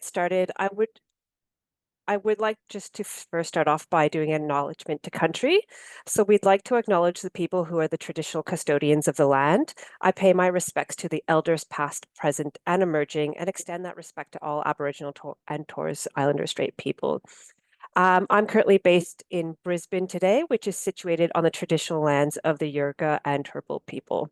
get started, I would like just to first start off by doing an acknowledgement to country. So we'd like to acknowledge the people who are the traditional custodians of the land. I pay my respects to the elders past, present, and emerging, and extend that respect to all Aboriginal and Torres Islander Strait people. I'm currently based in Brisbane today, which is situated on the traditional lands of the Yurga and Turrbal people.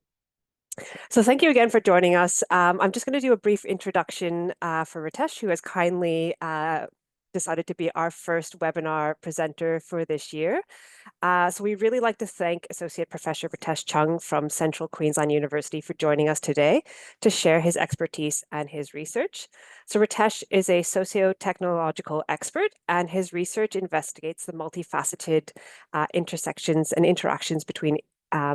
So thank you again for joining us. I'm just going to do a brief introduction for Ritesh, who has kindly decided to be our first webinar presenter for this year. So we really like to thank Associate Professor Ritesh Chugh from Central Queensland University for joining us today to share his expertise and his research. So Ritesh is a socio-technological expert, and his research investigates the multifaceted intersections and interactions between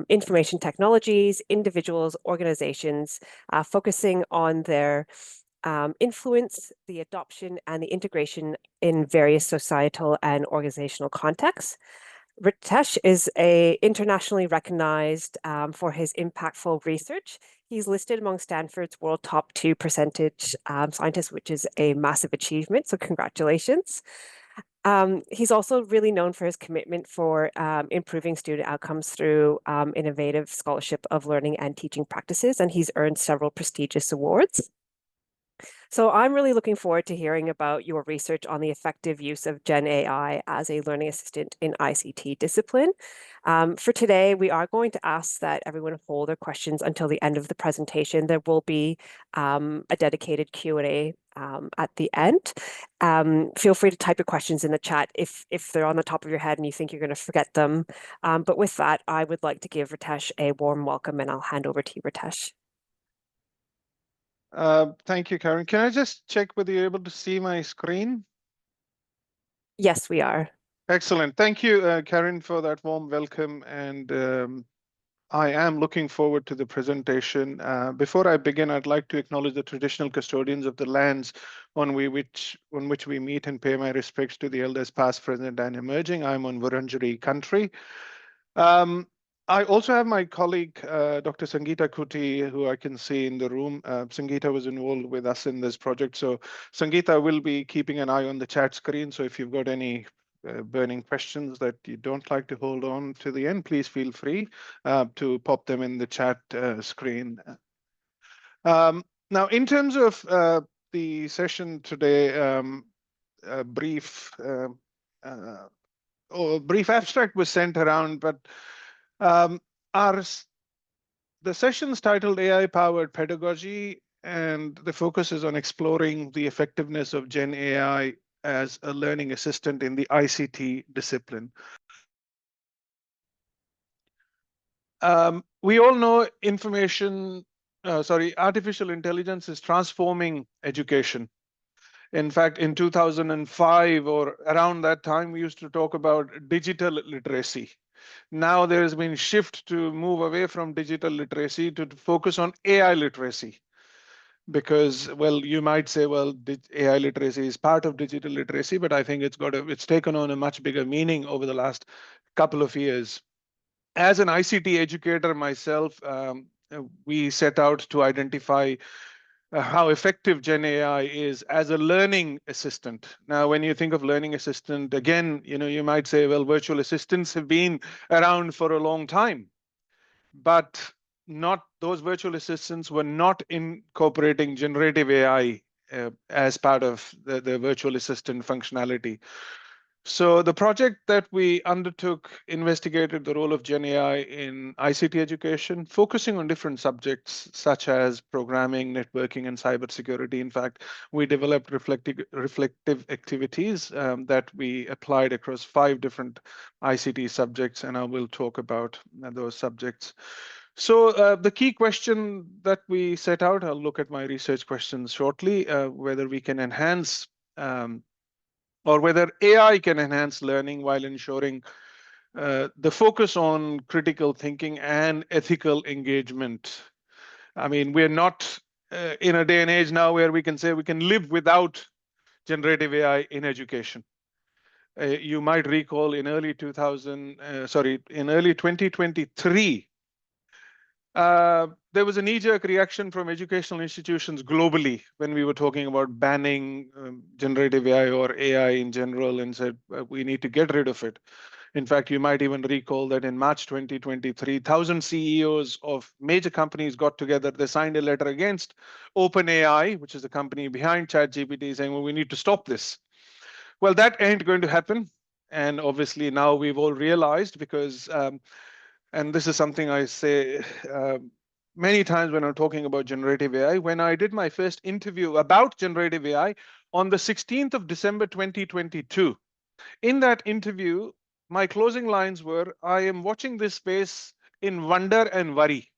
information technologies, individuals, organizations, focusing on their influence, the adoption, and the integration in various societal and organizational contexts. Ritesh is internationally recognized for his impactful research. He's listed among Stanford's world top 2% scientists, which is a massive achievement. So congratulations. He's also really known for his commitment for improving student outcomes through innovative scholarship of learning and teaching practices, and he's earned several prestigious awards. So I'm really looking forward to hearing about your research on the effective use of GenAI as a learning assistant in ICT discipline. For today, we are going to ask that everyone hold their questions until the end of the presentation. There will be a dedicated Q&A at the end. Feel free to type your questions in the chat if they're on the top of your head and you think you're going to forget them. But with that, I would like to give Ritesh a warm welcome, and I'll hand over to you, Ritesh. Thank you, Karen. Can I just check whether you're able to see my screen? Yes, we are. Excellent. Thank you, Karen, for that warm welcome. And I am looking forward to the presentation. Before I begin, I'd like to acknowledge the traditional custodians of the lands on which we meet and pay my respects to the elders past, present, and emerging. I'm on Wurundjeri country. I also have my colleague, Dr. Sangeeta Kuti, who I can see in the room. Sangeeta was involved with us in this project. So Sangeeta will be keeping an eye on the chat screen. So if you've got any burning questions that you don't like to hold on to the end, please feel free to pop them in the chat screen. Now, in terms of the session today, a brief abstract was sent around, but the session's titled AI-powered pedagogy, and the focus is on exploring the effectiveness of GenAI as a learning assistant in the ICT discipline. We all know artificial intelligence is transforming education. In fact, in 2005 or around that time, we used to talk about digital literacy. Now there has been a shift to move away from digital literacy to focus on AI literacy. Because, well, you might say, well, AI literacy is part of digital literacy, but I think it's taken on a much bigger meaning over the last couple of years. As an ICT educator myself, we set out to identify how effective GenAI is as a learning assistant. Now, when you think of learning assistant, again, you might say, well, virtual assistants have been around for a long time, but those virtual assistants were not incorporating generative AI as part of the virtual assistant functionality. So the project that we undertook investigated the role of GenAI in ICT education, focusing on different subjects such as programming, networking, and cybersecurity. In fact, we developed reflective activities that we applied across 5 different ICT subjects, and I will talk about those subjects. So the key question that we set out, I'll look at my research questions shortly, whether we can enhance or whether AI can enhance learning while ensuring the focus on critical thinking and ethical engagement. I mean, we're not in a day and age now where we can say we can live without generative AI in education. You might recall in early 2023, There was a knee-jerk reaction from educational institutions globally when we were talking about banning generative AI or AI in general, and said we need to get rid of it. In fact, you might even recall that in March 2023, 1,000 CEOs of major companies got together. They signed a letter against OpenAI, which is the company behind ChatGPT, saying, well, we need to stop this. Well, that ain't going to happen. And obviously now we've all realized, because and this is something I say many times when I'm talking about generative AI. When I did my first interview about generative AI on the 16th of December 2022, in that interview, my closing lines were, I am watching this space in wonder and worry.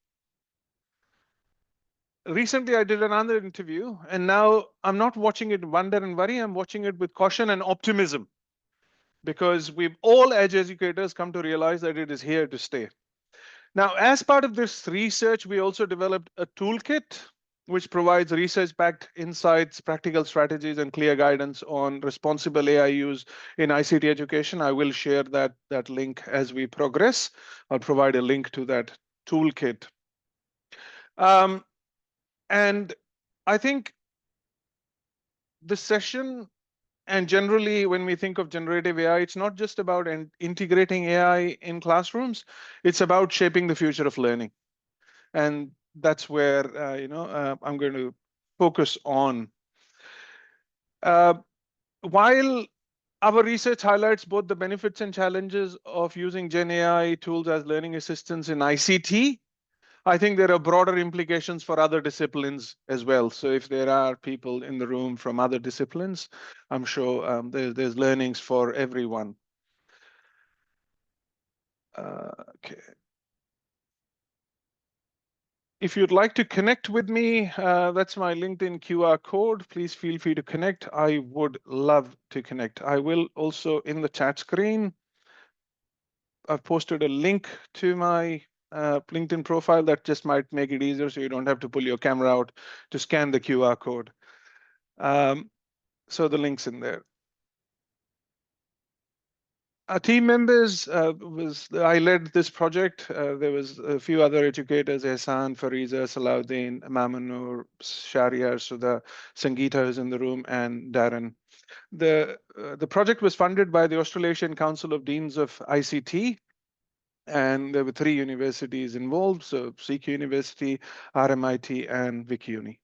Recently, I did another interview, and now I'm not watching it in wonder and worry. I'm watching it with caution and optimism, because we've all, as educators, come to realize that it is here to stay. Now, as part of this research, we also developed a toolkit which provides research-backed insights, practical strategies, and clear guidance on responsible AI use in ICT education. I will share that link as we progress. I'll provide a link to that toolkit. And I think this session, and generally when we think of generative AI, it's not just about integrating AI in classrooms, it's about shaping the future of learning. And that's where I'm going to focus on. While our research highlights both the benefits and challenges of using GenAI tools as learning assistants in ICT, I think there are broader implications for other disciplines as well. So if there are people in the room from other disciplines, I'm sure there's learnings for everyone. Okay. If you'd like to connect with me, that's my LinkedIn QR code. Please feel free to connect. I would love to connect. I will also, in the chat screen, I've posted a link to my LinkedIn profile that just might make it easier, so you don't have to pull your camera out to scan the QR code. So the link's in there. Our team members, I led this project. There was a few other educators, Ehsan, Fariza, Salahuddin, Mamunur, Shariar, Sudha, Sangeeta is in the room, and Darren. The project was funded by the Australasian Council of Deans of ICT, and there were 3 universities involved, so CQUniversity, RMIT, and VicUni.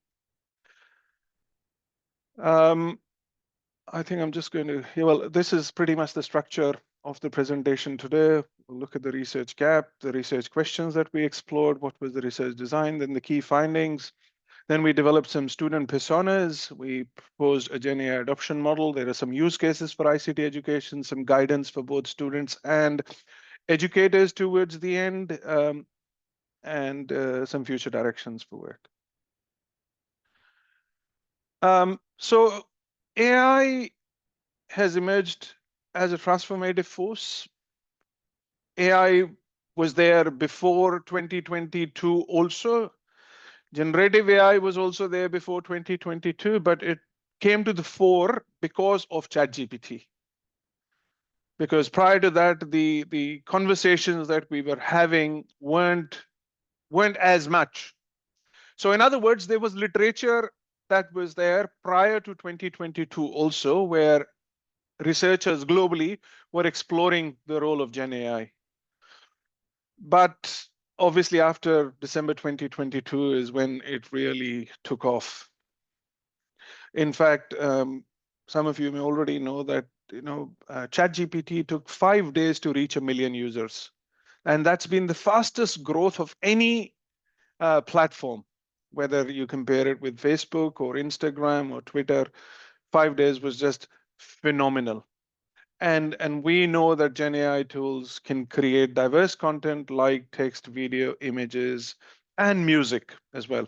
I think I'm just going to, well, this is pretty much the structure of the presentation today. We'll look at the research gap, the research questions that we explored, what was the research design, then the key findings. Then we developed some student personas. We proposed a GenAI adoption model. There are some use cases for ICT education, some guidance for both students and educators towards the end, and some future directions for work. So AI has emerged as a transformative force. AI was there before 2022 also. Generative AI was also there before 2022, but it came to the fore because of ChatGPT. Because prior to that, the conversations that we were having weren't as much. So in other words, there was literature that was there prior to 2022 also, where researchers globally were exploring the role of GenAI. But obviously after December 2022 is when it really took off. In fact, some of you may already know that ChatGPT took 5 days to reach 1 million users. And that's been the fastest growth of any platform, whether you compare it with Facebook or Instagram or Twitter. 5 days was just phenomenal. And we know that GenAI tools can create diverse content like text, video, images, and music as well.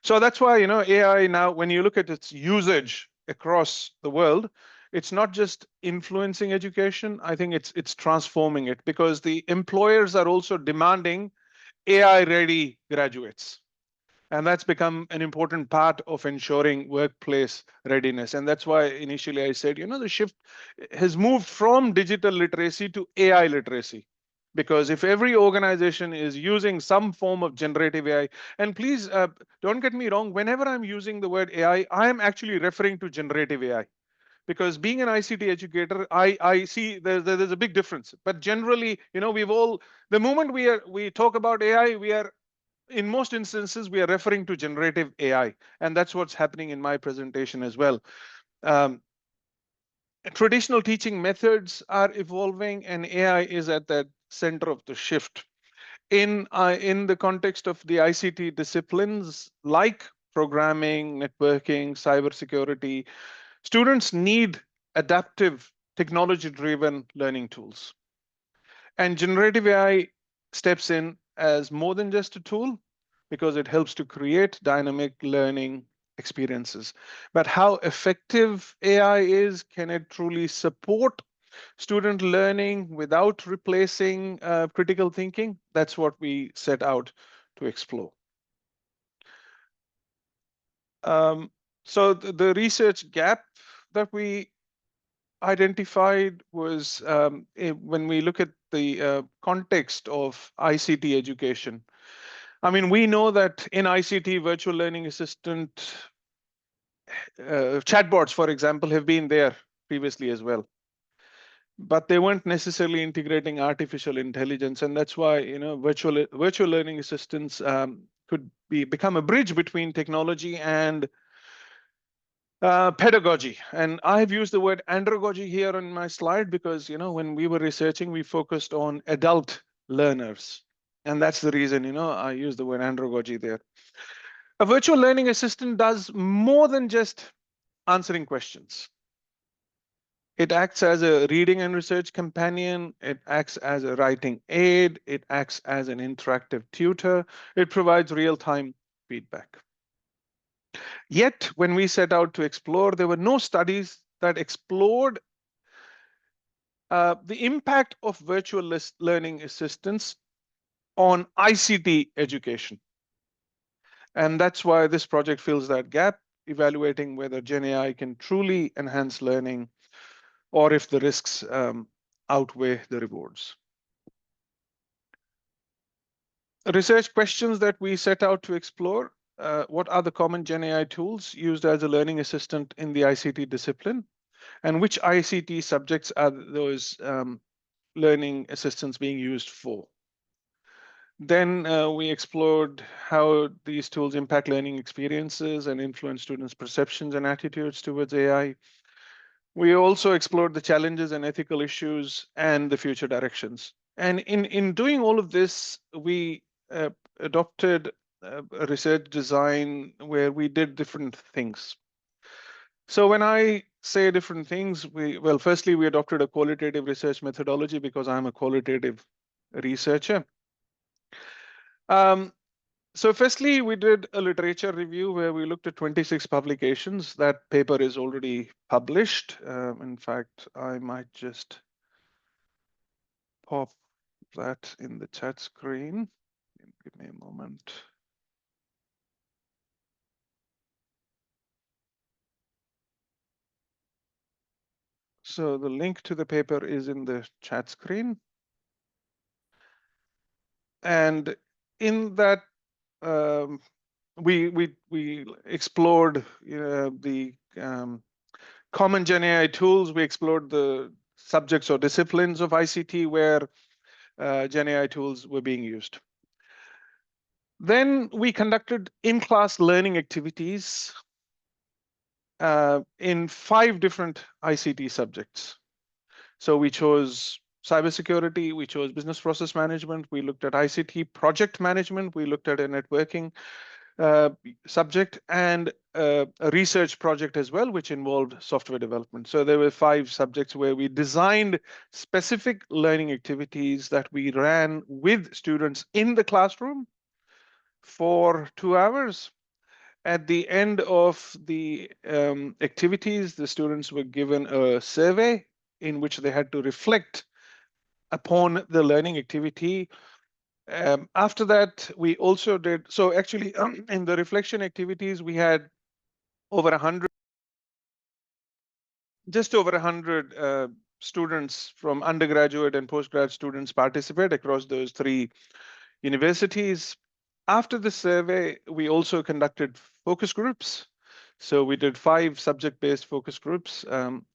So that's why AI now, when you look at its usage across the world, it's not just influencing education. I think it's transforming it, because the employers are also demanding AI-ready graduates. And that's become an important part of ensuring workplace readiness. And that's why initially I said, the shift has moved from digital literacy to AI literacy. Because if every organization is using some form of generative AI, and please don't get me wrong, whenever I'm using the word AI, I am actually referring to generative AI. Because being an ICT educator, I see there's a big difference. But generally, we've all, the moment we talk about AI, we are, in most instances, we are referring to generative AI, and that's what's happening in my presentation as well. Um, Traditional teaching methods are evolving, and AI is at the center of the shift. In the context of the ICT disciplines like programming, networking, cybersecurity, students need adaptive, technology-driven learning tools. And generative AI steps in as more than just a tool, because it helps to create dynamic learning experiences. But how effective AI is, can it truly support student learning without replacing critical thinking? That's what we set out to explore. So the research gap that we identified was when we look at the context of ICT education. I mean, we know that in ICT, virtual learning assistant chatbots, for example, have been there previously as well. But they weren't necessarily integrating artificial intelligence, and that's why virtual learning assistants could become a bridge between technology and pedagogy. And I've used the word andragogy here on my slide because when we were researching, we focused on adult learners, and that's the reason I use the word andragogy there. A virtual learning assistant does more than just answering questions. It acts as a reading and research companion. It acts as a writing aid. It acts as an interactive tutor. It provides real-time feedback. Yet, when we set out to explore, there were no studies that explored the impact of virtual learning assistants on ICT education. And that's why this project fills that gap, evaluating whether GenAI can truly enhance learning or if the risks outweigh the rewards. Research questions that we set out to explore: what are the common GenAI tools used as a learning assistant in the ICT discipline? And which ICT subjects are those learning assistants being used for? Then we explored how these tools impact learning experiences and influence students' perceptions and attitudes towards AI. We also explored the challenges and ethical issues and the future directions. And in doing all of this, we adopted a research design where we did different things. So when I say different things, firstly, we adopted a qualitative research methodology because I'm a qualitative researcher. So firstly, we did a literature review where we looked at 26 publications. That paper is already published. In fact, I might just pop that in the chat screen. Give me a moment. So the link to the paper is in the chat screen. And in that, we explored the common GenAI tools. We explored the subjects or disciplines of ICT where GenAI tools were being used. Then we conducted in-class learning activities in 5 different ICT subjects. So we chose cybersecurity, we chose business process management, we looked at ICT project management, we looked at a networking subject, and a research project as well, which involved software development. So there were 5 subjects where we designed specific learning activities that we ran with students in the classroom for 2 hours. At the end of the activities, the students were given a survey in which they had to reflect upon the learning activity. After that, we also did, so actually in the reflection activities, we had over 100, just over 100 students from undergraduate and postgrad students participate across those 3 universities. After the survey, we also conducted focus groups. So we did 5 subject-based focus groups.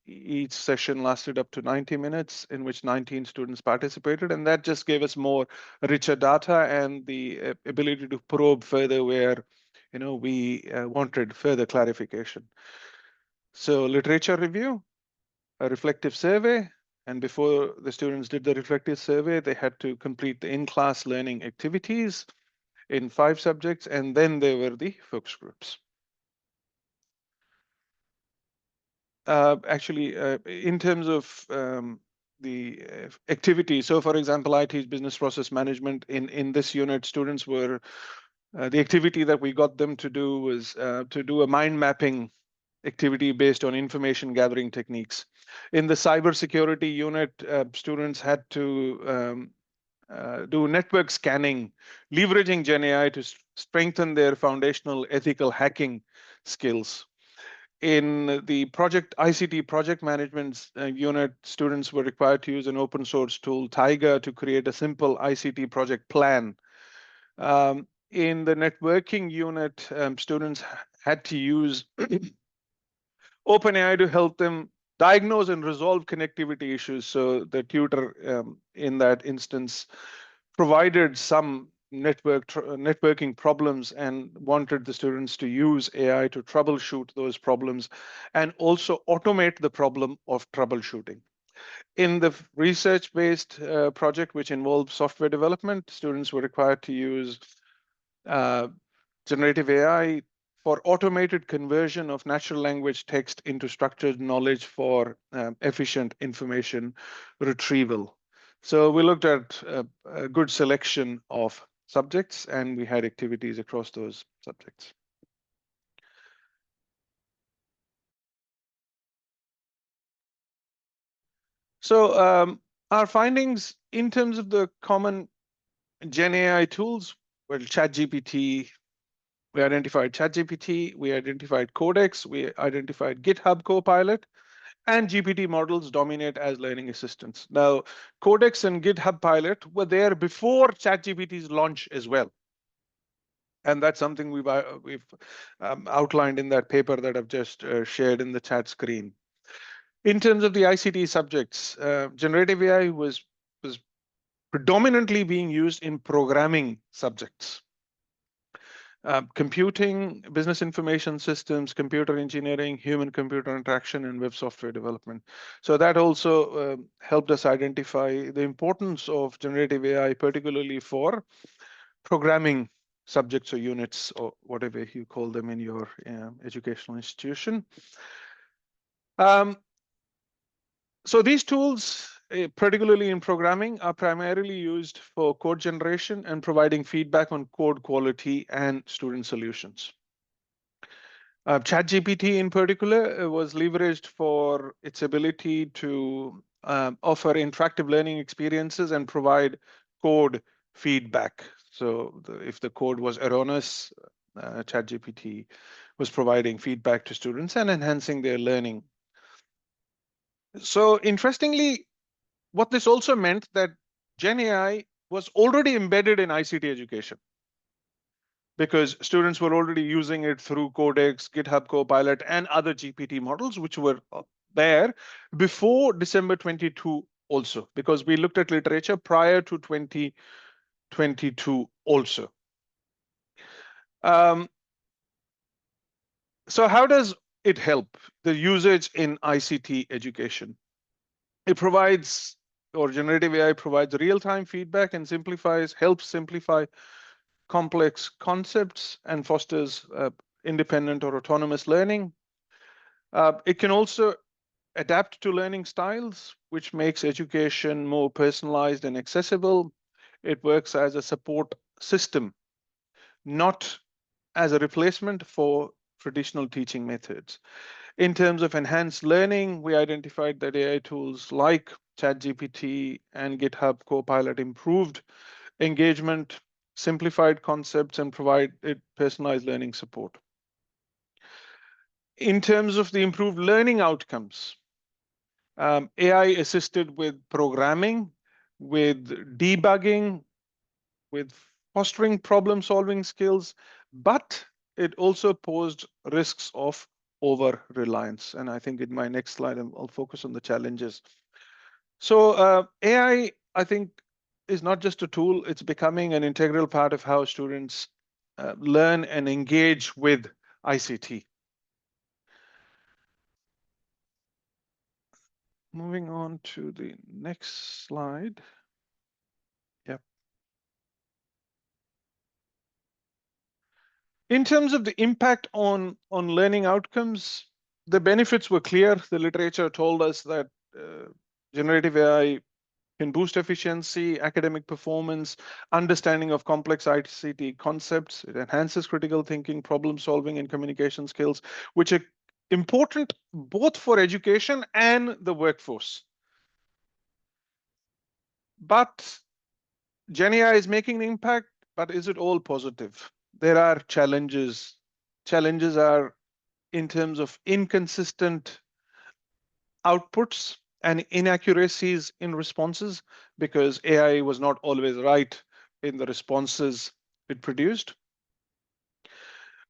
Each session lasted up to 90 minutes, in which 19 students participated, and that just gave us more richer data and the ability to probe further where, we wanted further clarification. So literature review, a reflective survey, and before the students did the reflective survey, they had to complete the in-class learning activities in 5 subjects, and then there were the focus groups. Actually, in terms of the activity, so for example, I teach business process management. In this unit, students were, the activity that we got them to do was to do a mind mapping activity based on information gathering techniques. In the cybersecurity unit, students had to do network scanning, leveraging GenAI to strengthen their foundational ethical hacking skills. In the ICT project management unit, students were required to use an open source tool, Tiger, to create a simple ICT project plan. In the networking unit, students had to use OpenAI to help them diagnose and resolve connectivity issues. So the tutor in that instance provided some networking problems and wanted the students to use AI to troubleshoot those problems and also automate the problem of troubleshooting. In the research-based project, which involved software development, students were required to use generative AI for automated conversion of natural language text into structured knowledge for efficient information retrieval. So we looked at a good selection of subjects, and we had activities across those subjects. So our findings in terms of the common GenAI tools, well, ChatGPT, we identified ChatGPT, we identified Codex, we identified GitHub Copilot, and GPT models dominate as learning assistants. Now, Codex and GitHub Pilot were there before ChatGPT's launch as well. And that's something we've outlined in that paper that I've just shared in the chat screen. In terms of the ICT subjects, generative AI was predominantly being used in programming subjects. Computing, business information systems, computer engineering, human-computer interaction, and web software development. So that also helped us identify the importance of generative AI, particularly for programming subjects or units, or whatever you call them in your educational institution. So these tools, particularly in programming, are primarily used for code generation and providing feedback on code quality and student solutions. ChatGPT in particular was leveraged for its ability to offer interactive learning experiences and provide code feedback. So if the code was erroneous, ChatGPT was providing feedback to students and enhancing their learning. So interestingly, what this also meant that GenAI was already embedded in ICT education, because students were already using it through Codex, GitHub Copilot, and other GPT models, which were there before December 22 also, because we looked at literature prior to 2022 also. So how does it help the usage in ICT education? It provides, or generative AI provides real-time feedback and helps simplify complex concepts and fosters independent or autonomous learning. It can also adapt to learning styles, which makes education more personalized and accessible. It works as a support system, not as a replacement for traditional teaching methods. In terms of enhanced learning, we identified that AI tools like ChatGPT and GitHub Copilot improved engagement, simplified concepts, and provided personalized learning support. In terms of the improved learning outcomes, AI assisted with programming, with debugging, with fostering problem-solving skills, but it also posed risks of over-reliance. And I think in my next slide, I'll focus on the challenges. So AI, I think, is not just a tool, it's becoming an integral part of how students learn and engage with ICT. Moving on to the next slide. Yep. In terms of the impact on learning outcomes, the benefits were clear. The literature told us that generative AI can boost efficiency, academic performance, understanding of complex ICT concepts. It enhances critical thinking, problem solving, and communication skills, which are important both for education and the workforce. But GenAI is making an impact, but is it all positive? There are challenges. Challenges are in terms of inconsistent outputs and inaccuracies in responses, because AI was not always right in the responses it produced.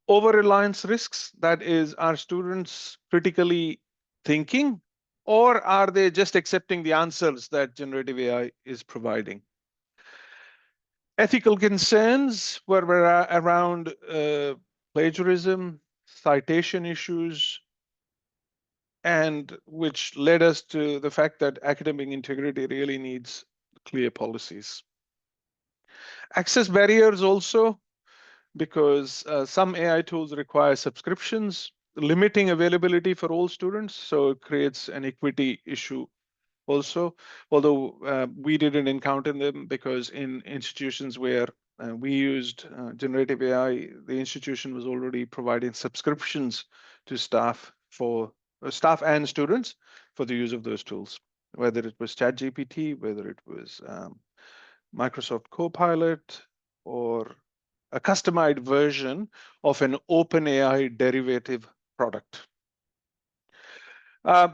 Over-reliance risks, that is, are students critically thinking, or are they just accepting the answers that generative AI is providing? Ethical concerns were around plagiarism, citation issues, and which led us to the fact that academic integrity really needs clear policies. Access barriers also, because some AI tools require subscriptions, limiting availability for all students, so it creates an equity issue also, although we didn't encounter them, because in institutions where we used generative AI, the institution was already providing subscriptions to staff for staff and students for the use of those tools, whether it was ChatGPT, whether it was Microsoft Copilot, or a customized version of an OpenAI derivative product.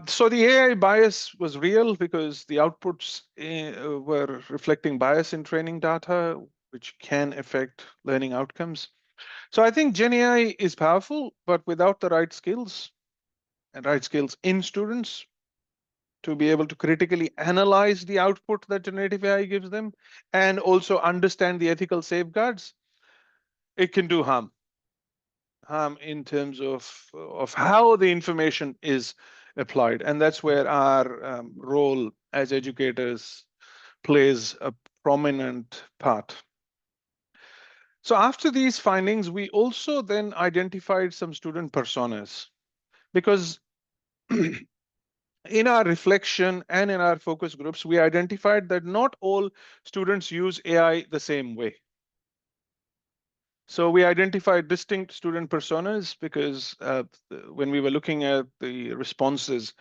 So the AI bias was real because the outputs were reflecting bias in training data, which can affect learning outcomes. So I think GenAI is powerful, but without the right skills and right skills in students to be able to critically analyze the output that generative AI gives them and also understand the ethical safeguards, it can do harm. In terms of how the information is applied. And that's where our role as educators plays a prominent part. So after these findings, we also then identified some student personas, because in our reflection and in our focus groups, we identified that not all students use AI the same way. So we identified distinct student personas because when we were looking at the responses,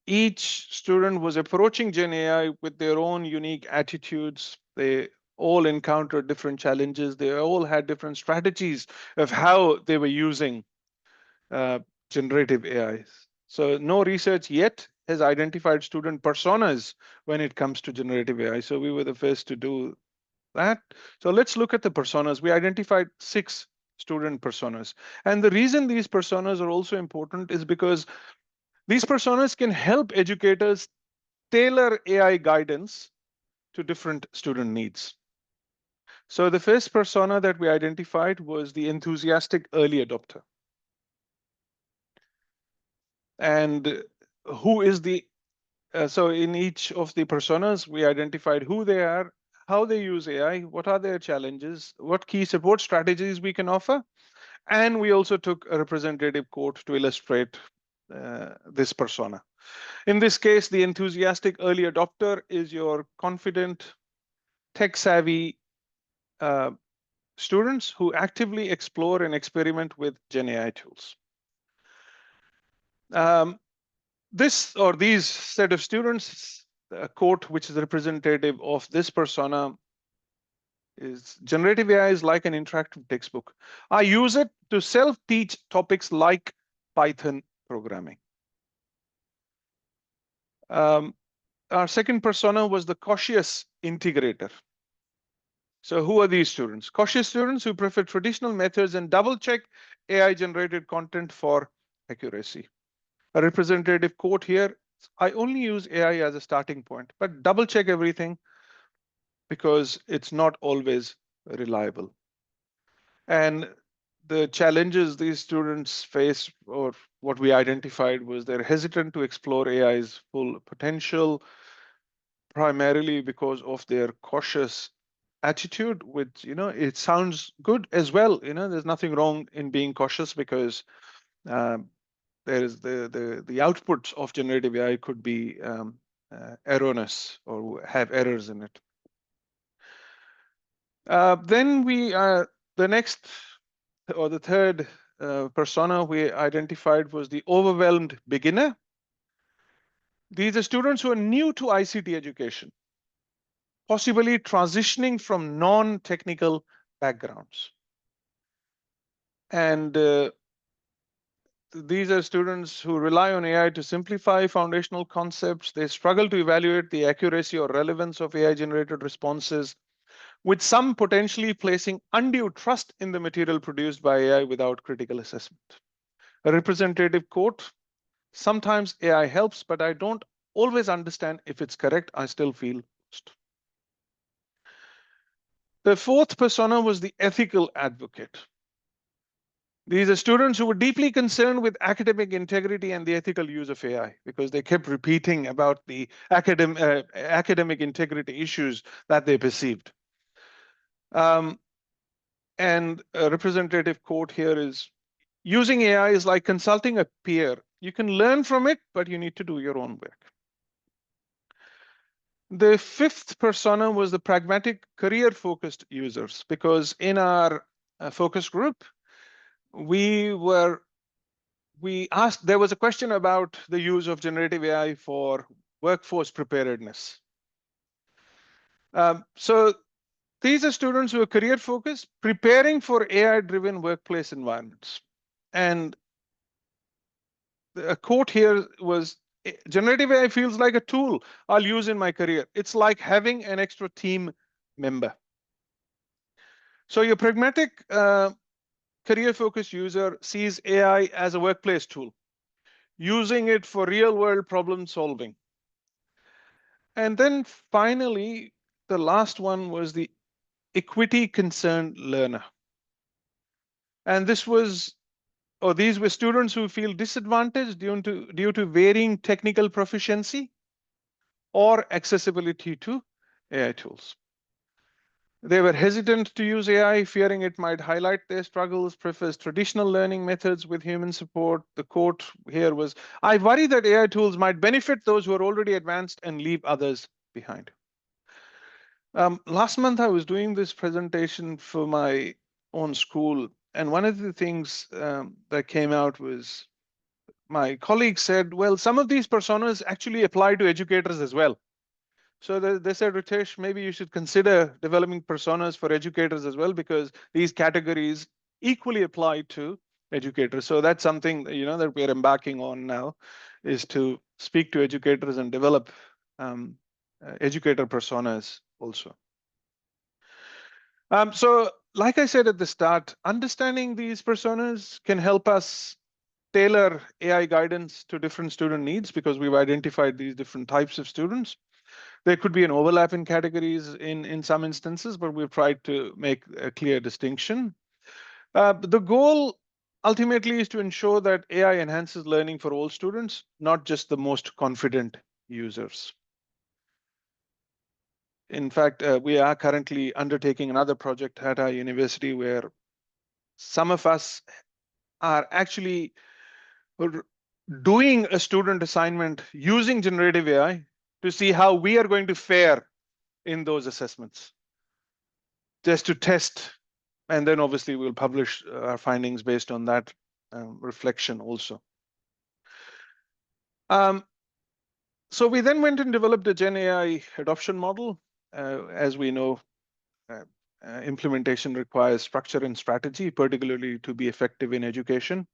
each student was approaching GenAI with their own unique attitudes. They all encountered different challenges. They all had different strategies of how they were using generative AI. So no research yet has identified student personas when it comes to generative AI. So we were the first to do that. So let's look at the personas. We identified 6 student personas. And the reason these personas are also important is because these personas can help educators tailor AI guidance to different student needs. So the first persona that we identified was the enthusiastic early adopter. And who is the so in each of the personas, we identified who they are, how they use AI, what are their challenges, what key support strategies we can offer. And we also took a representative quote to illustrate this persona. In this case, the enthusiastic early adopter is your confident, tech-savvy students who actively explore and experiment with GenAI tools. These set of students, a quote which is representative of this persona is, generative AI is like an interactive textbook. I use it to self-teach topics like Python programming. Our second persona was the cautious integrator. So who are these students? Cautious students who prefer traditional methods and double check AI generated content for accuracy. A representative quote here, I only use AI as a starting point, but double check everything because it's not always reliable. And the challenges these students face, or what we identified, was they're hesitant to explore AI's full potential, primarily because of their cautious attitude, which, it sounds good as well. There's nothing wrong in being cautious because there is the outputs of generative AI could be erroneous or have errors in it. Then the next or the third persona we identified was the overwhelmed beginner. These are students who are new to ICT education, possibly transitioning from non-technical backgrounds. And these are students who rely on AI to simplify foundational concepts. They struggle to evaluate the accuracy or relevance of AI-generated responses, with some potentially placing undue trust in the material produced by AI without critical assessment. A representative quote, sometimes AI helps, but I don't always understand if it's correct. I still feel lost. The fourth persona was the ethical advocate. These are students who were deeply concerned with academic integrity and the ethical use of AI because they kept repeating about the academic integrity issues that they perceived. And a representative quote here is, using AI is like consulting a peer. You can learn from it, but you need to do your own work. The fifth persona was the pragmatic, career-focused users, because in our focus group, there was a question about the use of generative AI for workforce preparedness. So these are students who are career focused, preparing for AI-driven workplace environments. And a quote here was, generative AI feels like a tool I'll use in my career. It's like having an extra team member. So your pragmatic career-focused user sees AI as a workplace tool, using it for real-world problem solving. And then finally, the last one was the equity-concerned learner. And these were students who feel disadvantaged due to varying technical proficiency or accessibility to AI tools. They were hesitant to use AI, fearing it might highlight their struggles, prefers traditional learning methods with human support. The quote here was, I worry that AI tools might benefit those who are already advanced and leave others behind. Last month, I was doing this presentation for my own school, and one of the things that came out was my colleague said, well, some of these personas actually apply to educators as well. So they said, Ritesh, maybe you should consider developing personas for educators as well, because these categories equally apply to educators. So that's something that we're embarking on now, is to speak to educators and develop educator personas also. So like I said at the start, understanding these personas can help us tailor AI guidance to different student needs, because we've identified these different types of students. There could be an overlap in categories in some instances, but we've tried to make a clear distinction. The goal ultimately is to ensure that AI enhances learning for all students, not just the most confident users. In fact, we are currently undertaking another project at our university where some of us are actually doing a student assignment using generative AI to see how we are going to fare in those assessments, just to test. And then obviously we'll publish our findings based on that reflection also. So we then went and developed a GenAI adoption model. As we know, implementation requires structure and strategy, particularly to be effective in education.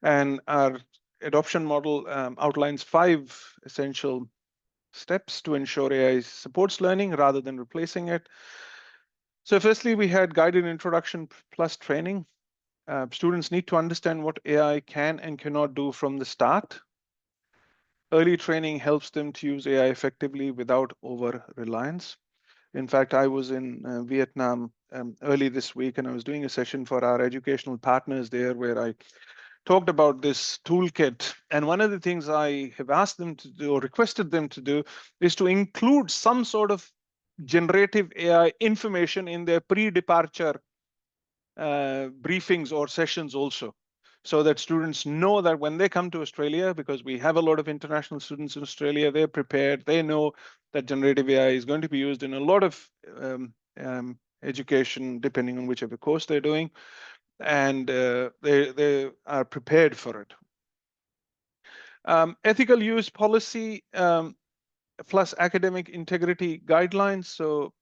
And our adoption model outlines 5 essential steps to ensure AI supports learning rather than replacing it. So firstly, we had guided introduction plus training. Students need to understand what AI can and cannot do from the start. Early training helps them to use AI effectively without over-reliance. In fact, I was in Vietnam early this week, and I was doing a session for our educational partners there where I talked about this toolkit. And one of the things I have asked them to do or requested them to do is to include some sort of generative AI information in their pre-departure briefings or sessions also, so that students know that when they come to Australia, because we have a lot of international students in Australia, they're prepared, they know that generative AI is going to be used in a lot of education, depending on whichever course they're doing, and they are prepared for it. Ethical use policy plus academic integrity guidelines. So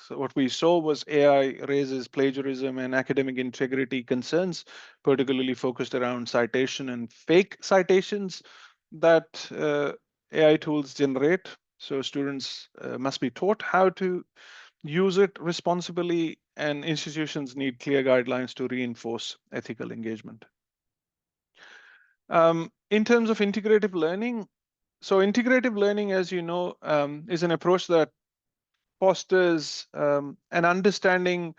what we saw was AI raises plagiarism and academic integrity concerns, particularly focused around citation and fake citations that AI tools generate. So students must be taught how to use it responsibly, and institutions need clear guidelines to reinforce ethical engagement. In terms of integrative learning, so integrative learning, as you know, is an approach that fosters an understanding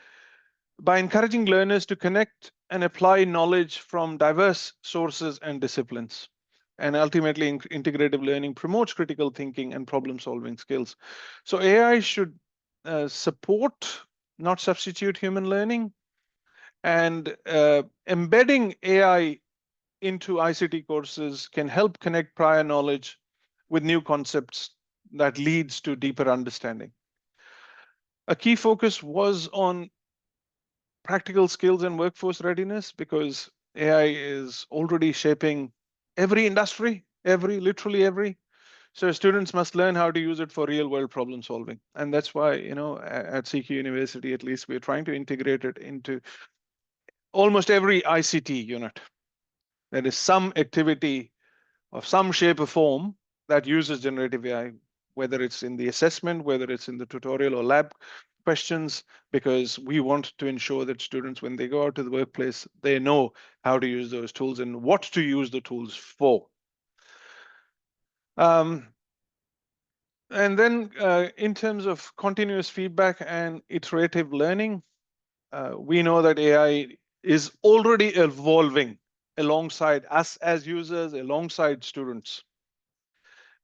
by encouraging learners to connect and apply knowledge from diverse sources and disciplines. And ultimately, integrative learning promotes critical thinking and problem-solving skills. So AI should support, not substitute, human learning. And embedding AI into ICT courses can help connect prior knowledge with new concepts that leads to deeper understanding. A key focus was on practical skills and workforce readiness, because AI is already shaping every industry, literally every. So students must learn how to use it for real world problem solving. And that's why, at CQUniversity, at least, we're trying to integrate it into almost every ICT unit. There is some activity of some shape or form that uses generative AI, whether it's in the assessment, whether it's in the tutorial or lab questions, because we want to ensure that students, when they go out to the workplace, they know how to use those tools and what to use the tools for. And then in terms of continuous feedback and iterative learning, we know that AI is already evolving alongside us as users, alongside students.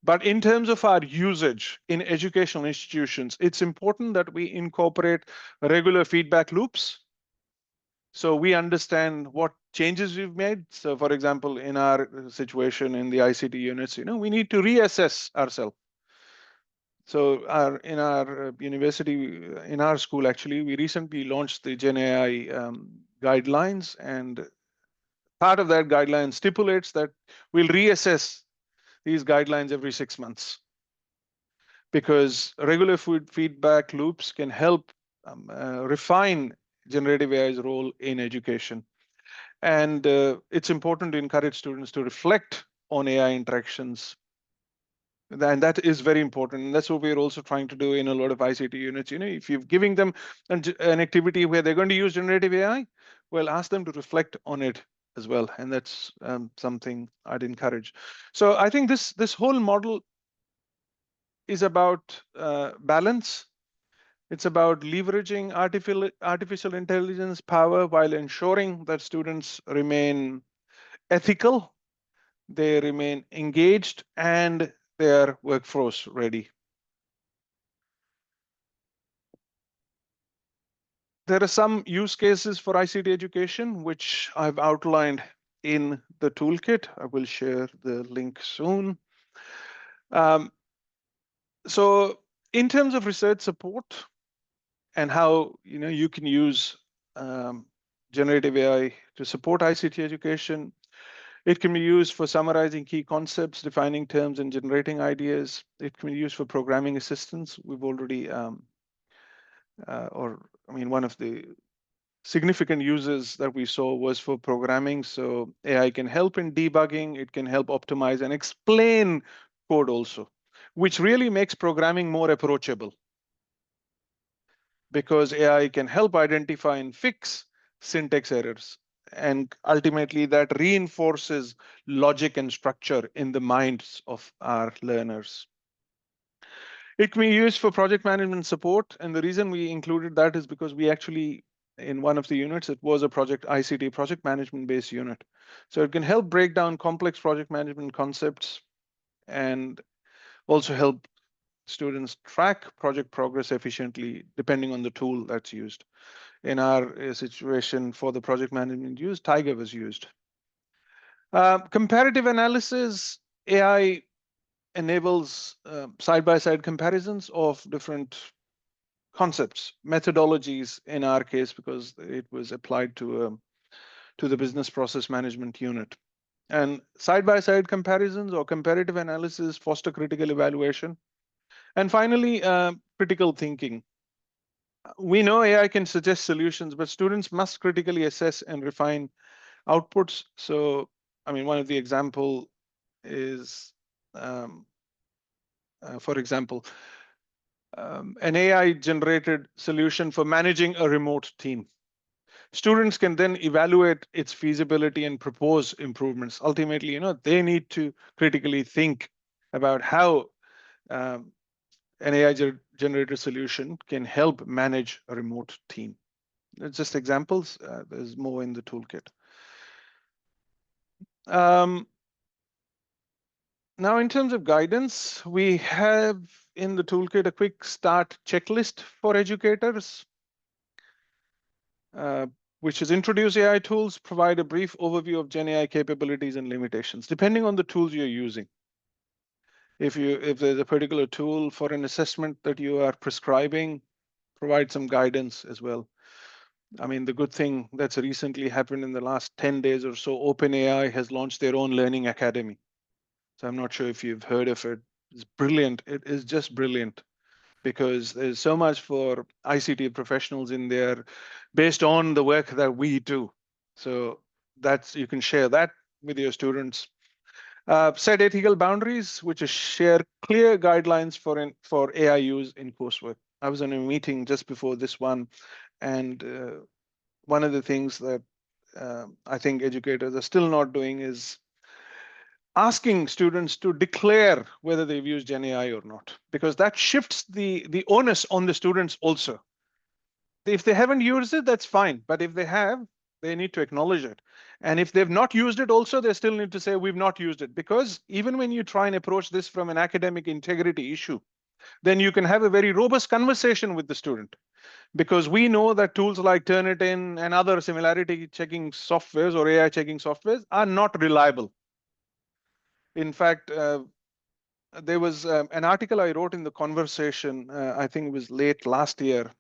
But in terms of our usage in educational institutions, it's important that we incorporate regular feedback loops, so we understand what changes we've made. So for example, in our situation in the ICT units, we need to reassess ourselves. So in our university, in our school, actually, we recently launched the GenAI guidelines, and part of that guideline stipulates that we'll reassess these guidelines every 6 months, because regular feedback loops can help refine generative AI's role in education. And it's important to encourage students to reflect on AI interactions. And that is very important. And that's what we're also trying to do in a lot of ICT units. If you're giving them an activity where they're going to use generative AI, well, ask them to reflect on it as well. And that's something I'd encourage. So I think this whole model is about balance. It's about leveraging artificial intelligence power while ensuring that students remain ethical, they remain engaged, and they are workforce ready. There are some use cases for ICT education, which I've outlined in the toolkit. I will share the link soon. So in terms of research support and how you can use generative AI to support ICT education, it can be used for summarizing key concepts, defining terms, and generating ideas. It can be used for programming assistance. We've already, one of the significant uses that we saw was for programming. So AI can help in debugging, it can help optimize and explain code also. which really makes programming more approachable, because AI can help identify and fix syntax errors. And ultimately, that reinforces logic and structure in the minds of our learners. It can be used for project management support. And the reason we included that is because we actually, in one of the units, it was a project ICT, project management based unit. So it can help break down complex project management concepts and also help students track project progress efficiently, depending on the tool that's used. In our situation for the project management use, Tiger was used. Comparative analysis, AI enables side-by-side comparisons of different concepts, methodologies in our case, because it was applied to the business process management unit. And side-by-side comparisons or comparative analysis foster critical evaluation. And finally, critical thinking. We know AI can suggest solutions, but students must critically assess and refine outputs. So, I mean, one of the example is, for example, an AI generated solution for managing a remote team. Students can then evaluate its feasibility and propose improvements. Ultimately, they need to critically think about how an AI generated solution can help manage a remote team. It's just examples. There's more in the toolkit. Now, in terms of guidance, we have in the toolkit a quick start checklist for educators, which is introduce AI tools, provide a brief overview of GenAI capabilities and limitations, depending on the tools you're using. If there's a particular tool for an assessment that you are prescribing, provide some guidance as well. I mean, the good thing that's recently happened in the last 10 days or so, OpenAI has launched their own learning academy. So I'm not sure if you've heard of it. It's brilliant. It is just brilliant, because there's so much for ICT professionals in there based on the work that we do. So you can share that with your students. Set ethical boundaries, which is share clear guidelines for AI use in coursework. I was in a meeting just before this one, and one of the things that I think educators are still not doing is asking students to declare whether they've used GenAI or not, because that shifts the onus on the students also. If they haven't used it, that's fine. But if they have, they need to acknowledge it. And if they've not used it also, they still need to say, we've not used it. Because even when you try and approach this from an academic integrity issue, then you can have a very robust conversation with the student. Because we know that tools like Turnitin and other similarity checking softwares or AI checking softwares are not reliable. In fact, there was an article I wrote in the Conversation, I think it was late last year,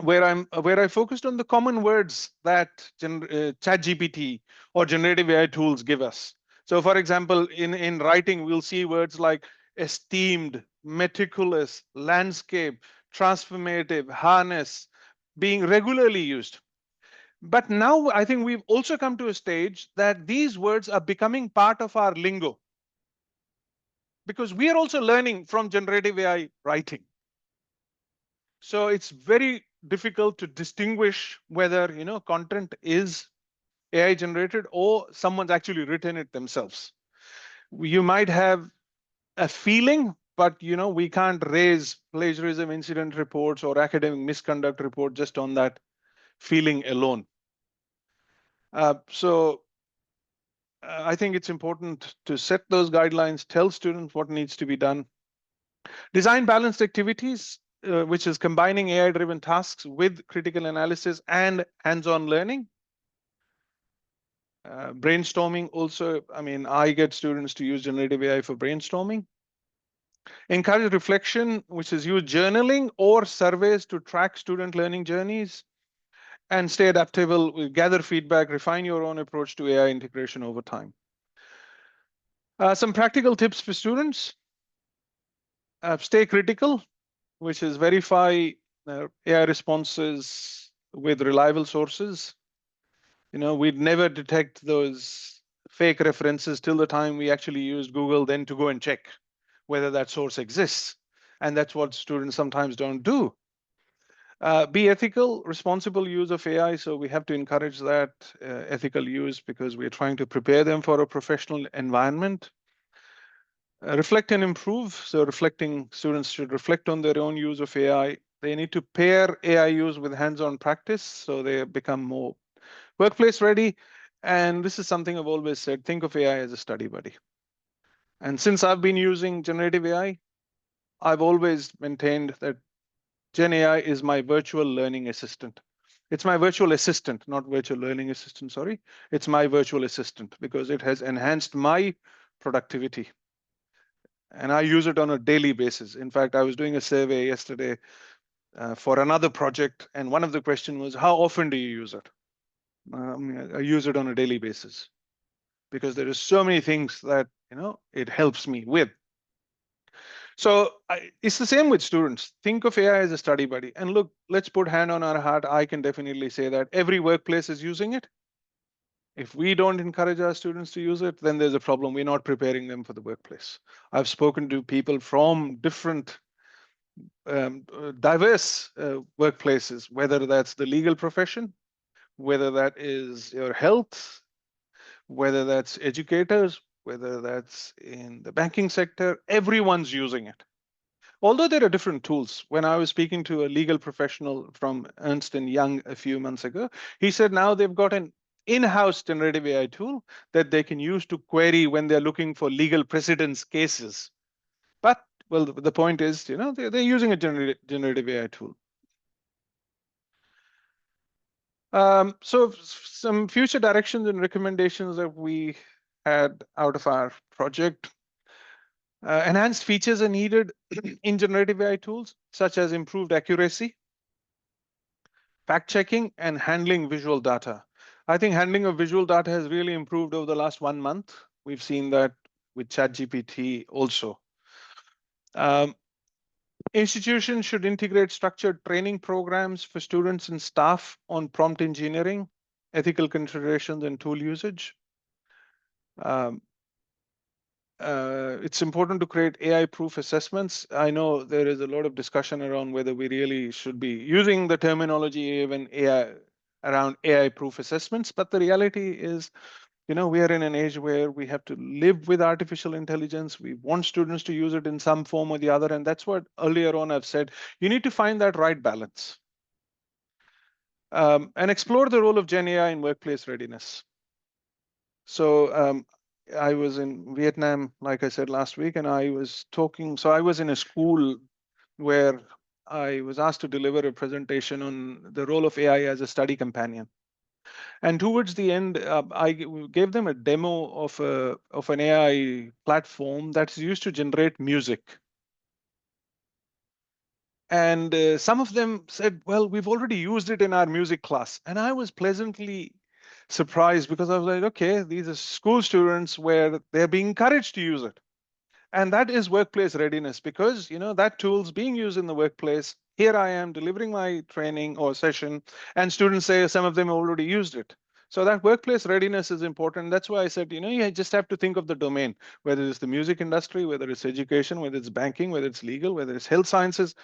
where I focused on the common words that ChatGPT or generative AI tools give us. So, for example, in writing, we'll see words like esteemed, meticulous, landscape, transformative, harness being regularly used. But now I think we've also come to a stage that these words are becoming part of our lingo, because we are also learning from generative AI writing. So it's very difficult to distinguish whether content is AI generated or someone's actually written it themselves. You might have a feeling, but we can't raise plagiarism incident reports or academic misconduct report just on that feeling alone. So I think it's important to set those guidelines, tell students what needs to be done. Design balanced activities, which is combining AI-driven tasks with critical analysis and hands-on learning. Brainstorming also, I mean, I get students to use generative AI for brainstorming. Encourage reflection, which is use journaling or surveys to track student learning journeys. And stay adaptable, gather feedback, refine your own approach to AI integration over time. Some practical tips for students. Stay critical, which is verify AI responses with reliable sources. We'd never detect those fake references till the time we actually used Google then to go and check whether that source exists. And that's what students sometimes don't do. Be ethical, responsible use of AI. So we have to encourage that ethical use because we're trying to prepare them for a professional environment. Reflect and improve. So students should reflect on their own use of AI. They need to pair AI use with hands-on practice so they become more workplace ready. And this is something I've always said, think of AI as a study buddy. And since I've been using generative AI, I've always maintained that GenAI is my virtual learning assistant. It's my virtual assistant, not virtual learning assistant, sorry. It's my virtual assistant because it has enhanced my productivity. And I use it on a daily basis. In fact, I was doing a survey yesterday for another project, and one of the questions was, how often do you use it? I use it on a daily basis because there is so many things that it helps me with. So it's the same with students. Think of AI as a study buddy. And look, let's put hand on our heart. I can definitely say that every workplace is using it. If we don't encourage our students to use it, then there's a problem. We're not preparing them for the workplace. I've spoken to people from different diverse workplaces, whether that's the legal profession, whether that is your health, whether that's educators, whether that's in the banking sector, everyone's using it. Although there are different tools. When I was speaking to a legal professional from Ernst & Young a few months ago, he said now they've got an in-house generative AI tool that they can use to query when they're looking for legal precedence cases. But, well, the point is, they're using a generative AI tool. So some future directions and recommendations that we had out of our project. Enhanced features are needed in generative AI tools, such as improved accuracy, fact checking, and handling visual data. I think handling of visual data has really improved over the last 1 month. We've seen that with ChatGPT also. Institutions should integrate structured training programs for students and staff on prompt engineering, ethical considerations, and tool usage. It's important to create AI-proof assessments. I know there is a lot of discussion around whether we really should be using the terminology even AI around AI-proof assessments, but the reality is, we are in an age where we have to live with artificial intelligence. We want students to use it in some form or the other, and that's what earlier on I've said. You need to find that right balance. And explore the role of GenAI in workplace readiness. So I was in Vietnam, like I said last week, and I was talking. So I was in a school where I was asked to deliver a presentation on the role of AI as a study companion. And towards the end, I gave them a demo of an AI platform that's used to generate music. And some of them said, well, we've already used it in our music class. And I was pleasantly surprised because I was like, okay, these are school students where they're being encouraged to use it. And that is workplace readiness because, that tool's being used in the workplace. Here I am delivering my training or session, and students say some of them already used it. So that workplace readiness is important. That's why I said, you just have to think of the domain, whether it's the music industry, whether it's education, whether it's banking, whether it's legal, whether it's health sciences.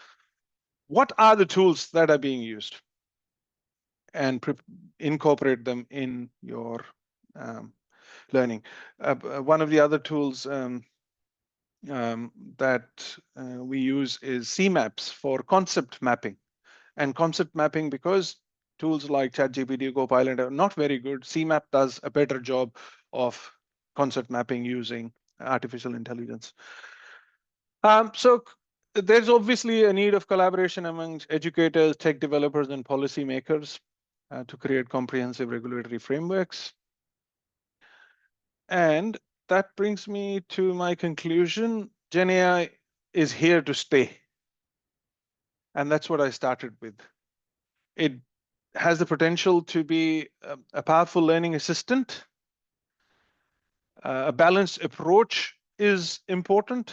What are the tools that are being used? And incorporate them in your learning. One of the other tools that we use is CMaps for concept mapping. And concept mapping, because tools like ChatGPT, Copilot are not very good, CMap does a better job of concept mapping using artificial intelligence. So there's obviously a need of collaboration among educators, tech developers, and policymakers to create comprehensive regulatory frameworks. And that brings me to my conclusion. GenAI is here to stay. And that's what I started with. It has the potential to be a powerful learning assistant. A balanced approach is important.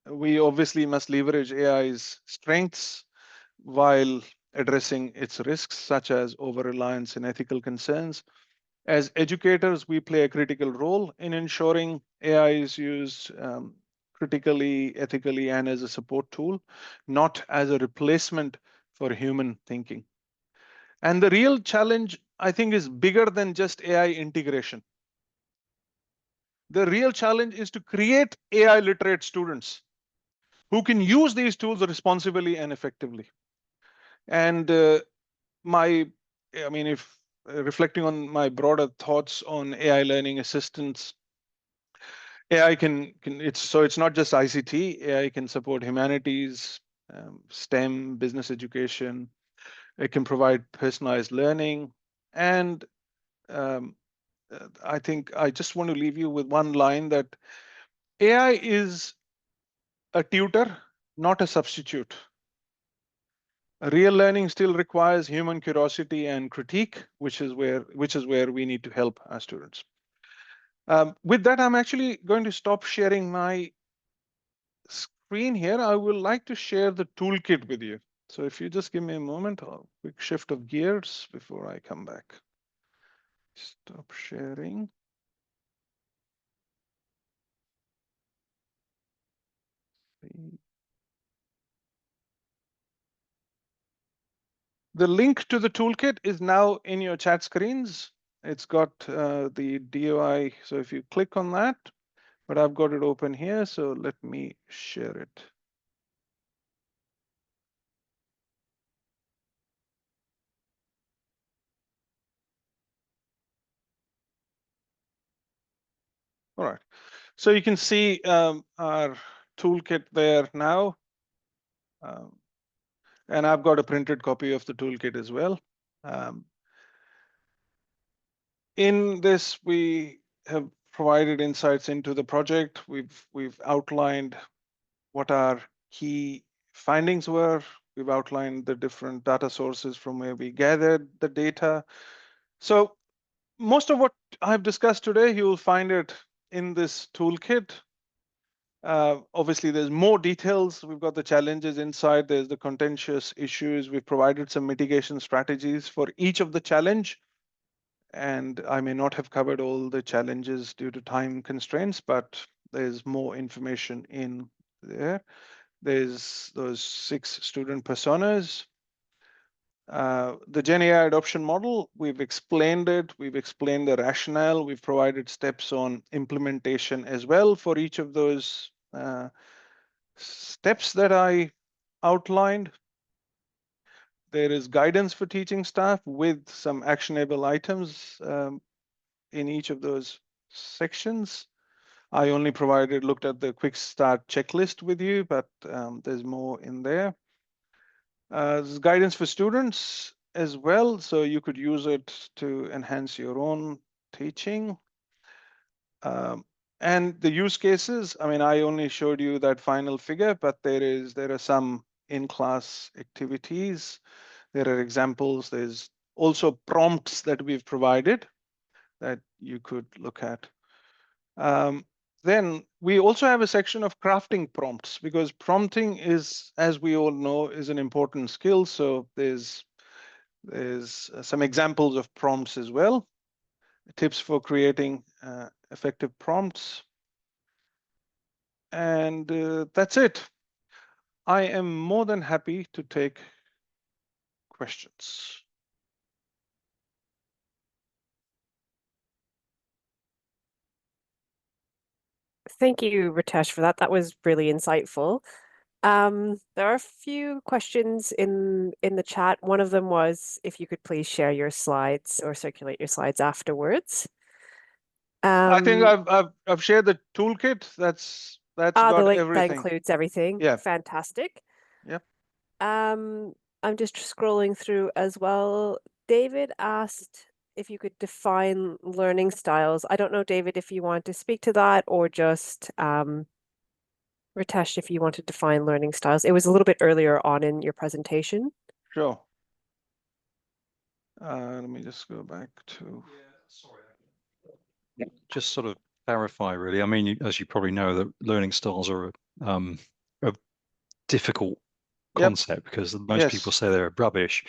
We obviously must leverage AI's strengths while addressing its risks, such as over-reliance and ethical concerns. As educators, we play a critical role in ensuring AI is used critically, ethically, and as a support tool, not as a replacement for human thinking. And the real challenge, I think, is bigger than just AI integration. The real challenge is to create AI literate students who can use these tools responsibly and effectively. And if reflecting on my broader thoughts on AI learning assistants, AI it's not just ICT. AI can support humanities, STEM, business education. It can provide personalized learning, and um, I think I just want to leave you with one line that AI is a tutor, not a substitute. Real learning still requires human curiosity and critique, which is where we need to help our students. With that, I'm actually going to stop sharing my screen here. I would like to share the toolkit with you. So if you just give me a moment, a quick shift of gears before I come back. Stop sharing. The link to the toolkit is now in your chat screens. It's got the DOI. So if you click on that, but I've got it open here. So let me share it. All right. So you can see our toolkit there now. And I've got a printed copy of the toolkit as well. In this, we have provided insights into the project. We've outlined what our key findings were. We've outlined the different data sources from where we gathered the data. So most of what I've discussed today, you will find it in this toolkit. Obviously, there's more details. We've got the challenges inside. There's the contentious issues. We've provided some mitigation strategies for each of the challenge. And I may not have covered all the challenges due to time constraints, but there's more information in there. There's those 6 student personas. The GenAI adoption model, we've explained it. We've explained the rationale. We've provided steps on implementation as well for each of those steps that I outlined. There is guidance for teaching staff with some actionable items in each of those sections. I only looked at the quick start checklist with you, but there's more in there. There's guidance for students as well, so you could use it to enhance your own teaching. And the use cases, I mean, I only showed you that final figure, but there are some in-class activities. There are examples. There's also prompts that we've provided that you could look at. Then we also have a section of crafting prompts, because prompting is, as we all know, is an important skill. So there's some examples of prompts as well, tips for creating effective prompts. And that's it. I am more than happy to take questions. Thank you, Ritesh, for that. That was really insightful. There are a few questions in the chat. One of them was if you could please share your slides or circulate your slides afterwards. I think I've shared the toolkit. That's the got link that everything. includes everything. Yeah. Fantastic. Yeah. I'm just scrolling through as well. David asked if you could define learning styles. I don't know, David, if you want to speak to that, or just Ritesh, if you want to define learning styles. It was a little bit earlier on in your presentation. Sure. Let me just go back to. Just sort of clarify, really. I mean, as you probably know, that learning styles are a difficult concept because most people say they're rubbish.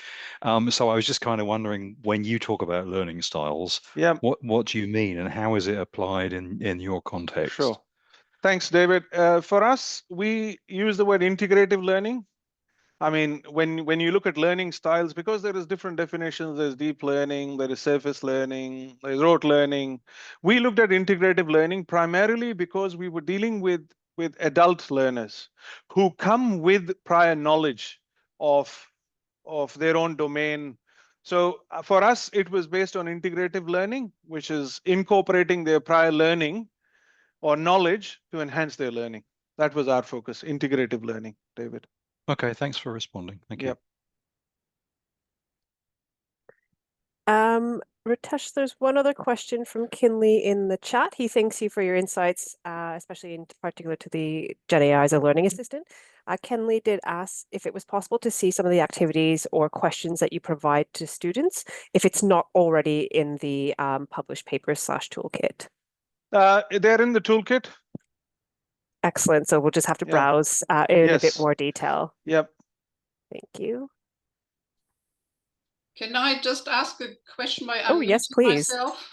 So I was just kind of wondering, when you talk about learning styles, what do you mean, and how is it applied in your context? Sure. Thanks, David. For us, we use the word integrative learning. I mean, when you look at learning styles, because there is different definitions, there's deep learning, there is surface learning, there's rote learning. We looked at integrative learning primarily because we were dealing with adult learners who come with prior knowledge of their own domain. So for us, it was based on integrative learning, which is incorporating their prior learning or knowledge to enhance their learning. That was our focus, integrative learning, David. Okay, thanks for responding. Thank you. Ritesh, there's one other question from Kinley in the chat. He thanks you for your insights, especially in particular to the GenAI as a learning assistant. Kinley did ask if it was possible to see some of the activities or questions that you provide to students, if it's not already in the published papers / toolkit. They're in the toolkit. Excellent. So we'll just have to browse in a bit more detail. Yep. Thank you. Can I just ask a question by unmuting yes, please. myself?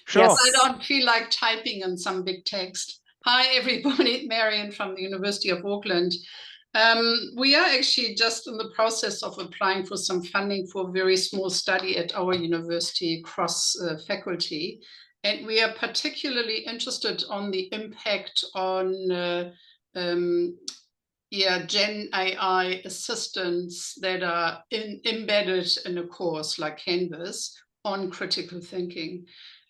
Sure. Yes, I don't feel like typing in some big text. Hi, everybody. Marion from the University of Auckland. We are actually just in the process of applying for some funding for a very small study at our university across faculty. And we are particularly interested on the impact on GenAI assistants that are embedded in a course like Canvas on critical thinking.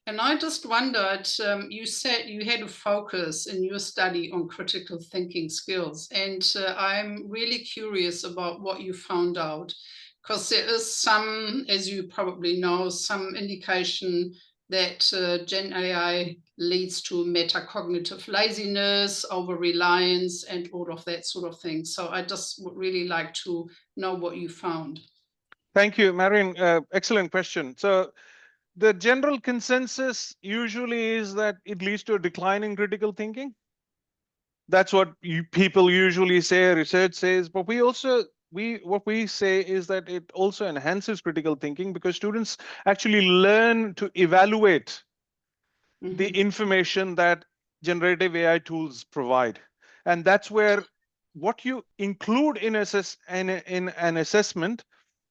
And I just wondered, you said you had a focus in your study on critical thinking skills. And I'm really curious about what you found out, because there is some, as you probably know, some indication that GenAI leads to metacognitive laziness, over-reliance, and all of that sort of thing. So I just would really like to know what you found. Thank you, Marion. Excellent question. So the general consensus usually is that it leads to a decline in critical thinking. That's what people usually say, research says, but what we say is that it also enhances critical thinking because students actually learn to evaluate the information that generative AI tools provide. And that's where what you include in an assessment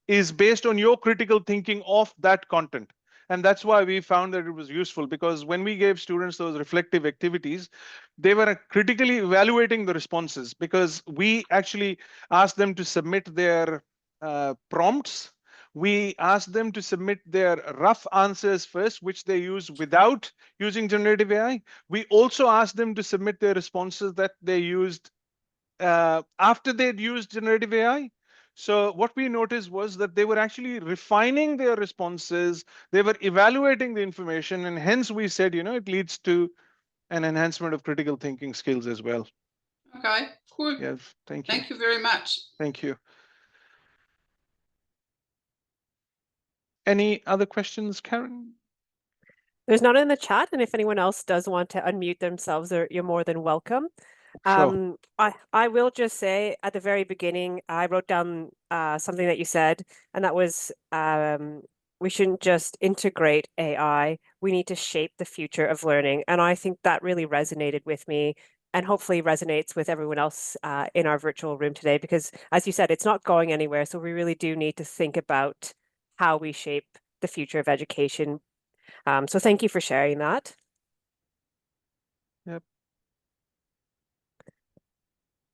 is based on your critical thinking of that content. And that's why we found that it was useful, because when we gave students those reflective activities, they were critically evaluating the responses, because we actually asked them to submit their prompts. We asked them to submit their rough answers first, which they use without using generative AI. We also asked them to submit their responses that they used after they'd used generative AI. So what we noticed was that they were actually refining their responses. They were evaluating the information. And hence we said, it leads to an enhancement of critical thinking skills as well. Okay, cool. Yes, thank you. Thank you very much. Thank you. Any other questions, Karen? There's none in the chat. And if anyone else does want to unmute themselves, you're more than welcome. Sure. I will just say at the very beginning, I wrote down something that you said, and that was we shouldn't just integrate AI. We need to shape the future of learning. And I think that really resonated with me and hopefully resonates with everyone else in our virtual room today, because as you said, it's not going anywhere. So we really do need to think about how we shape the future of education. So thank you for sharing that. Yep.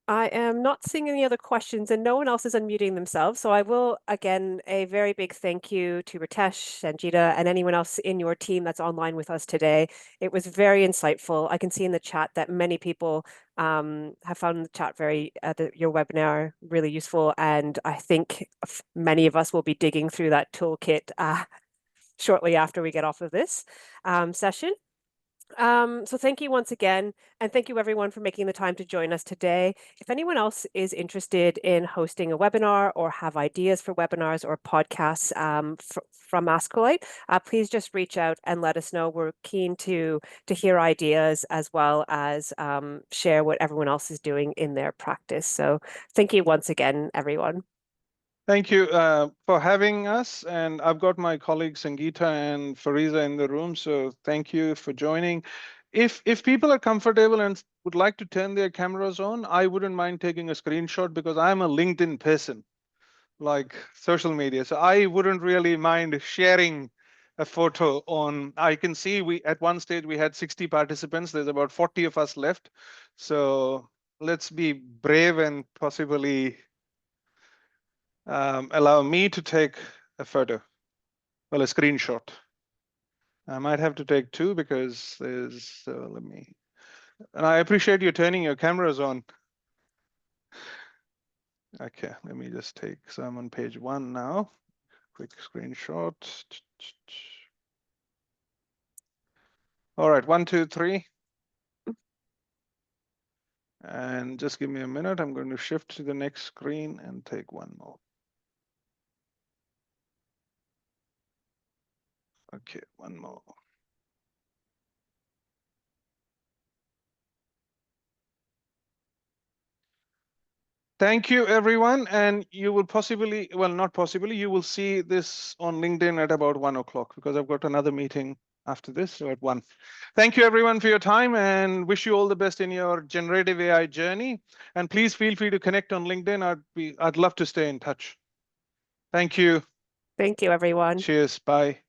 I am not seeing any other questions, and no one else is unmuting themselves. So I will, again, a very big thank you to Ritesh, Sanjita, and anyone else in your team that's online with us today. It was very insightful. I can see in the chat that many people have found the chat your webinar really useful. And I think many of us will be digging through that toolkit shortly after we get off of this session. So thank you once again, and thank you everyone for making the time to join us today. If anyone else is interested in hosting a webinar or have ideas for webinars or podcasts from ASCILITE, please just reach out and let us know. We're keen to hear ideas as well as share what everyone else is doing in their practice. So thank you once again, everyone. Thank you for having us. And I've got my colleagues Sangeeta and Fariza in the room. So thank you for joining. If people are comfortable and would like to turn their cameras on, I wouldn't mind taking a screenshot because I'm a LinkedIn person, like social media. So I wouldn't really mind sharing a photo on. I can see we at one stage we had 60 participants. There's about 40 of us left. So let's be brave and possibly allow me to take a photo, well, a screenshot. I might have to take two because there's, let me, and I appreciate you turning your cameras on. Okay, let me just take, so I'm on page 1 now. Quick screenshot. All right, 1, 2, 3. And just give me a minute. I'm going to shift to the next screen and take one more. Okay, one more. Thank you, everyone. And you will possibly, well, not possibly, you will see this on LinkedIn at about 1 o'clock because I've got another meeting after this, so at 1. Thank you, everyone, for your time and wish you all the best in your generative AI journey. And please feel free to connect on LinkedIn. I'd love to stay in touch. Thank you. Thank you, everyone. Cheers. Bye.